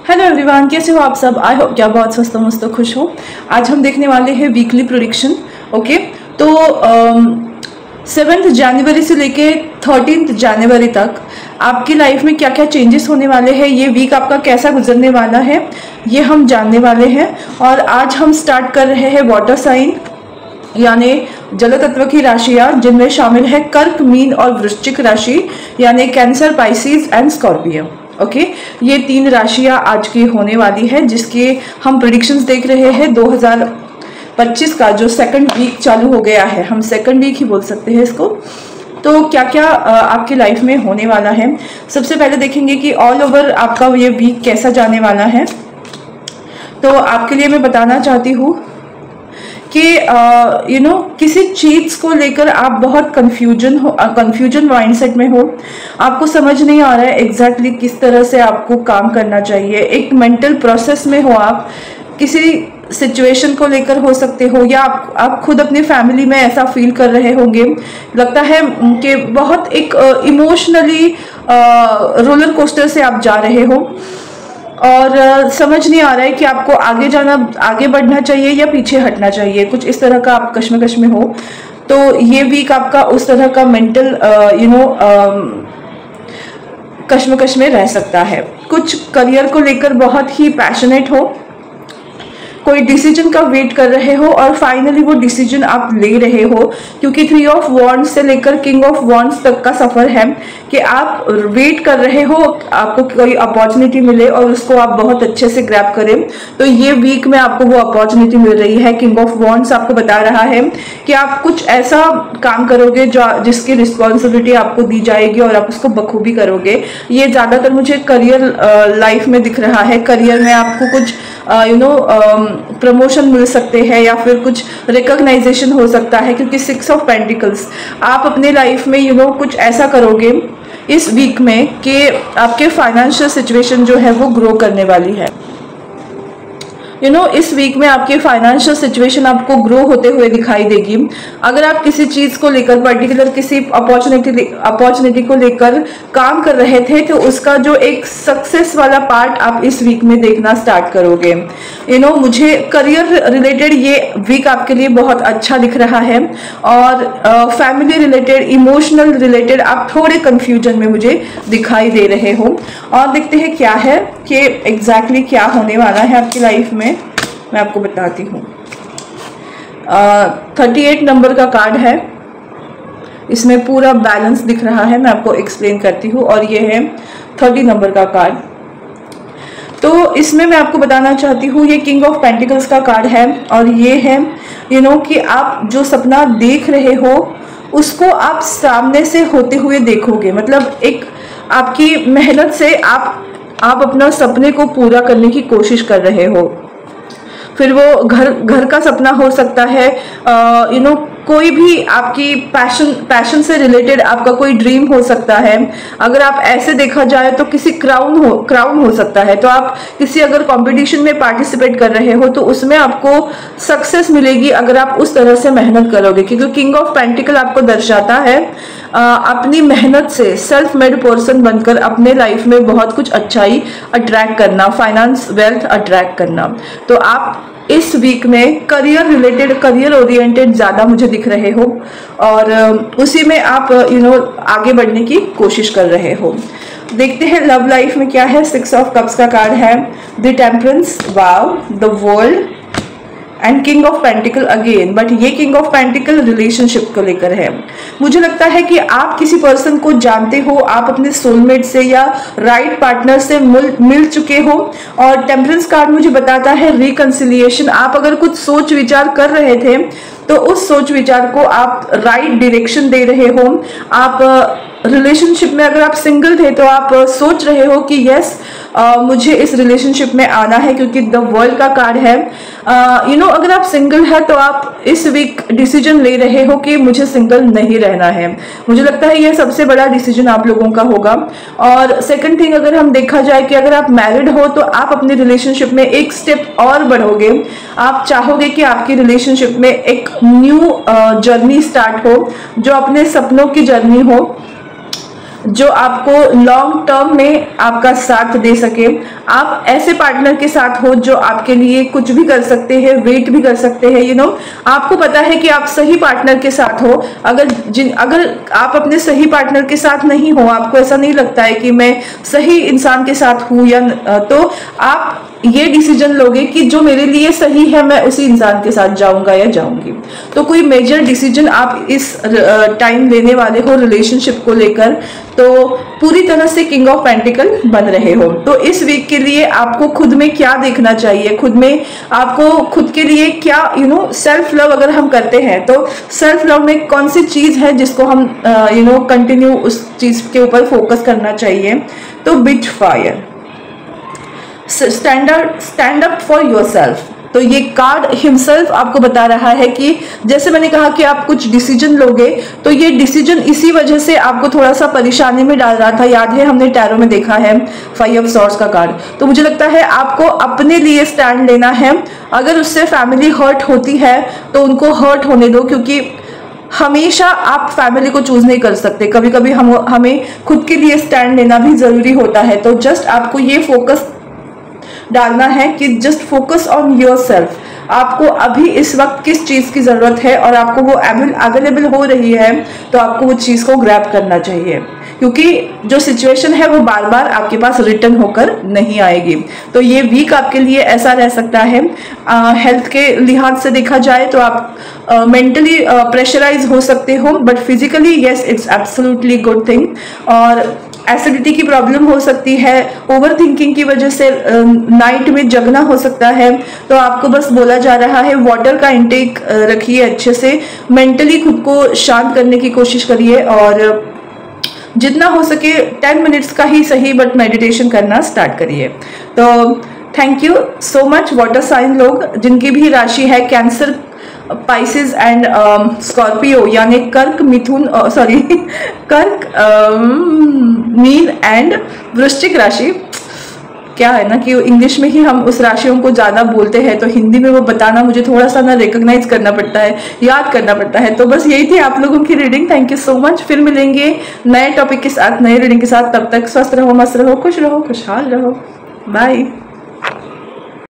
Hello everyone, कैसे हो आप सब। आई होप क्या बहुत स्वस्थ मस्त खुश हो। आज हम देखने वाले हैं वीकली प्रेडिक्शन। ओके, तो 7 जनवरी से लेके 13 जनवरी तक आपकी लाइफ में क्या क्या चेंजेस होने वाले हैं, ये वीक आपका कैसा गुजरने वाला है, ये हम जानने वाले हैं। और आज हम स्टार्ट कर रहे हैं वाटर साइन यानी जल तत्व की राशियां, जिनमें शामिल है कर्क, मीन और वृश्चिक राशि यानी cancer, Pisces and Scorpio. Okay, ये 3 राशियां आज की होने वाली है, जिसके हम प्रेडिक्शंस देख रहे हैं। 2025 का जो सेकंड वीक चालू हो गया है, हम सेकंड वीक ही बोल सकते हैं इसको। तो क्या क्या आपकी लाइफ में होने वाला है, सबसे पहले देखेंगे कि ऑल ओवर आपका ये वीक कैसा जाने वाला है। तो आपके लिए मैं बताना चाहती हूँ कि किसी चीज को लेकर आप बहुत कंफ्यूजन माइंडसेट में हो। आपको समझ नहीं आ रहा है एग्जैक्टली किस तरह से आपको काम करना चाहिए। एक मेंटल प्रोसेस में हो, आप किसी सिचुएशन को लेकर हो सकते हो, या आप खुद अपनी फैमिली में ऐसा फील कर रहे होंगे। लगता है कि बहुत एक इमोशनली रोलर कोस्टर से आप जा रहे हो और समझ नहीं आ रहा है कि आपको आगे बढ़ना चाहिए या पीछे हटना चाहिए। कुछ इस तरह का आप कश्मकश में हो। तो ये वीक आपका उस तरह का मेंटल कश्मकश में रह सकता है। कुछ करियर को लेकर बहुत ही पैशनेट हो, कोई डिसीजन का वेट कर रहे हो और फाइनली वो डिसीजन आप ले रहे हो, क्योंकि 3 ऑफ वॉन्ड्स से लेकर किंग ऑफ वॉन्ड्स तक का सफर है कि आप वेट कर रहे हो आपको कोई अपॉर्चुनिटी मिले और उसको आप बहुत अच्छे से ग्रैब करें। तो ये वीक में आपको वो अपॉर्चुनिटी मिल रही है। किंग ऑफ वॉन्ड्स आपको बता रहा है कि आप कुछ ऐसा काम करोगे जिसकी रिस्पॉन्सिबिलिटी आपको दी जाएगी और आप उसको बखूबी करोगे। ये ज़्यादातर मुझे करियर लाइफ में दिख रहा है। करियर में आपको कुछ प्रमोशन मिल सकते हैं या फिर कुछ रिकॉग्नाइजेशन हो सकता है, क्योंकि 6 ऑफ पेंटिकल्स आप अपने लाइफ में कुछ ऐसा करोगे इस वीक में कि आपके फाइनेंशियल सिचुएशन जो है वो ग्रो करने वाली है। इस वीक में आपकी फाइनेंशियल सिचुएशन आपको ग्रो होते हुए दिखाई देगी। अगर आप किसी चीज को लेकर पर्टिकुलर किसी अपॉर्चुनिटी को लेकर काम कर रहे थे, तो उसका जो एक सक्सेस वाला पार्ट आप इस वीक में देखना स्टार्ट करोगे। मुझे करियर रिलेटेड ये वीक आपके लिए बहुत अच्छा दिख रहा है। और फैमिली रिलेटेड, इमोशनल रिलेटेड आप थोड़े कंफ्यूजन में मुझे दिखाई दे रहे हो। और देखते हैं क्या है कि एग्जैक्टली क्या होने वाला है आपकी लाइफ में। मैं आपको बताती हूँ। 38 नंबर का कार्ड है, इसमें पूरा बैलेंस दिख रहा है। मैं आपको एक्सप्लेन करती हूँ। और ये है 30 नंबर का कार्ड। तो इसमें मैं आपको बताना चाहती हूँ, ये किंग ऑफ पेंटिकल्स का कार्ड है और ये है कि आप जो सपना देख रहे हो उसको आप सामने से होते हुए देखोगे। मतलब एक आपकी मेहनत से आप अपना सपने को पूरा करने की कोशिश कर रहे हो। फिर वो घर का सपना हो सकता है, कोई भी आपकी पैशन से रिलेटेड आपका कोई ड्रीम हो सकता है। अगर आप ऐसे देखा जाए तो किसी क्राउन हो सकता है। तो आप किसी अगर कंपटीशन में पार्टिसिपेट कर रहे हो तो उसमें आपको सक्सेस मिलेगी अगर आप उस तरह से मेहनत करोगे, क्योंकि किंग ऑफ पेंटिकल आपको दर्शाता है अपनी मेहनत से सेल्फ मेड पर्सन बनकर अपने लाइफ में बहुत कुछ अच्छाई अट्रैक्ट करना, फाइनेंस, वेल्थ अट्रैक्ट करना। तो आप इस वीक में करियर ओरिएंटेड ज़्यादा मुझे दिख रहे हो और उसी में आप आगे बढ़ने की कोशिश कर रहे हो। देखते हैं लव लाइफ में क्या है। 6 ऑफ कप्स का कार्ड है, the temperance, wow, the world and king of pentacle again. But ये किंग ऑफ पेंटिकल रिलेशनशिप को लेकर है। मुझे लगता है कि आप किसी पर्सन को जानते हो, आप अपने सोलमेट से या राइट पार्टनर से मिल चुके हो। और टेम्परेंस कार्ड मुझे बताता है रिकंसिलिएशन। आप अगर कुछ सोच विचार कर रहे थे तो उस सोच विचार को आप राइट डायरेक्शन दे रहे हो। आप रिलेशनशिप में अगर आप सिंगल थे तो आप सोच रहे हो कि यस मुझे इस रिलेशनशिप में आना है, क्योंकि द वर्ल्ड का कार्ड है। अगर आप सिंगल है तो आप इस वीक डिसीजन ले रहे हो कि मुझे सिंगल नहीं रहना है। मुझे लगता है ये सबसे बड़ा डिसीजन आप लोगों का होगा। और सेकंड थिंग, अगर हम देखा जाए कि अगर आप मैरिड हो तो आप अपनी रिलेशनशिप में एक स्टेप और बढ़ोगे। आप चाहोगे कि आपकी रिलेशनशिप में एक न्यू जर्नी स्टार्ट हो, जो अपने सपनों की जर्नी हो, जो आपको लॉन्ग टर्म में आपका साथ दे सके। आप ऐसे पार्टनर के साथ हो जो आपके लिए कुछ भी कर सकते हैं, वेट भी कर सकते हैं, आपको पता है कि आप सही पार्टनर के साथ हो। अगर आप अपने सही पार्टनर के साथ नहीं हो, आपको ऐसा नहीं लगता है कि मैं सही इंसान के साथ हूं तो आप ये डिसीजन लोगे कि जो मेरे लिए सही है मैं उसी इंसान के साथ जाऊंगा या जाऊंगी। तो कोई मेजर डिसीजन आप इस टाइम लेने वाले हो रिलेशनशिप को लेकर, तो पूरी तरह से किंग ऑफ पेंटिकल बन रहे हो। तो इस वीक के लिए आपको खुद में क्या देखना चाहिए, खुद में आपको खुद के लिए क्या सेल्फ लव अगर हम करते हैं तो सेल्फ लव में कौन सी चीज है जिसको हम कंटिन्यू उस चीज के ऊपर फोकस करना चाहिए। तो bitch fire, stand up for yourself. तो ये कार्ड हिमसेल्फ आपको बता रहा है कि जैसे मैंने कहा कि आप कुछ डिसीजन लोगे, तो ये डिसीजन इसी वजह से आपको थोड़ा सा परेशानी में डाल रहा था। याद है हमने टैरो में देखा है 5 ऑफ सॉर्ड्स का कार्ड। तो मुझे लगता है आपको अपने लिए स्टैंड लेना है। अगर उससे फैमिली हर्ट होती है तो उनको हर्ट होने दो, क्योंकि हमेशा आप फैमिली को चूज नहीं कर सकते। कभी कभी हमें खुद के लिए स्टैंड लेना भी जरूरी होता है। तो जस्ट आपको ये फोकस डालना है कि जस्ट फोकस ऑन योरसेल्फ। आपको अभी इस वक्त किस चीज की जरूरत है और आपको वो अवेलेबल हो रही है, तो आपको वो चीज को ग्रैब करना चाहिए, क्योंकि जो सिचुएशन है वो बार बार आपके पास रिटर्न होकर नहीं आएगी। तो ये वीक आपके लिए ऐसा रह सकता है। हेल्थ के लिहाज से देखा जाए तो आप मेंटली प्रेशराइज हो सकते हो, but physically yes it's absolutely good thing. और एसिडिटी की प्रॉब्लम हो सकती है, ओवर थिंकिंग की वजह से नाइट में जगना हो सकता है। तो आपको बस बोला जा रहा है वाटर का इंटेक रखिए अच्छे से, मेंटली खुद को शांत करने की कोशिश करिए और जितना हो सके 10 मिनट्स का ही सही बट मेडिटेशन करना स्टार्ट करिए। तो थैंक यू सो मच वाटर साइन लोग जिनकी भी राशि है कैंसर, पाइसेस एंड स्कॉर्पियो, यानी कर्क, मिथुन, सॉरी कर्क, मीन एंड वृश्चिक राशि। क्या है ना कि इंग्लिश में ही हम उस राशियों को ज्यादा बोलते हैं, तो हिंदी में वो बताना मुझे थोड़ा सा ना रिकॉग्नाइज करना पड़ता है, याद करना पड़ता है। तो बस यही थी आप लोगों की reading. Thank you so much. फिर मिलेंगे नए टॉपिक के साथ, नए रीडिंग के साथ। तब तक स्वस्थ रहो, मस्त रहो, खुश रहो, खुशहाल रहो। बाय।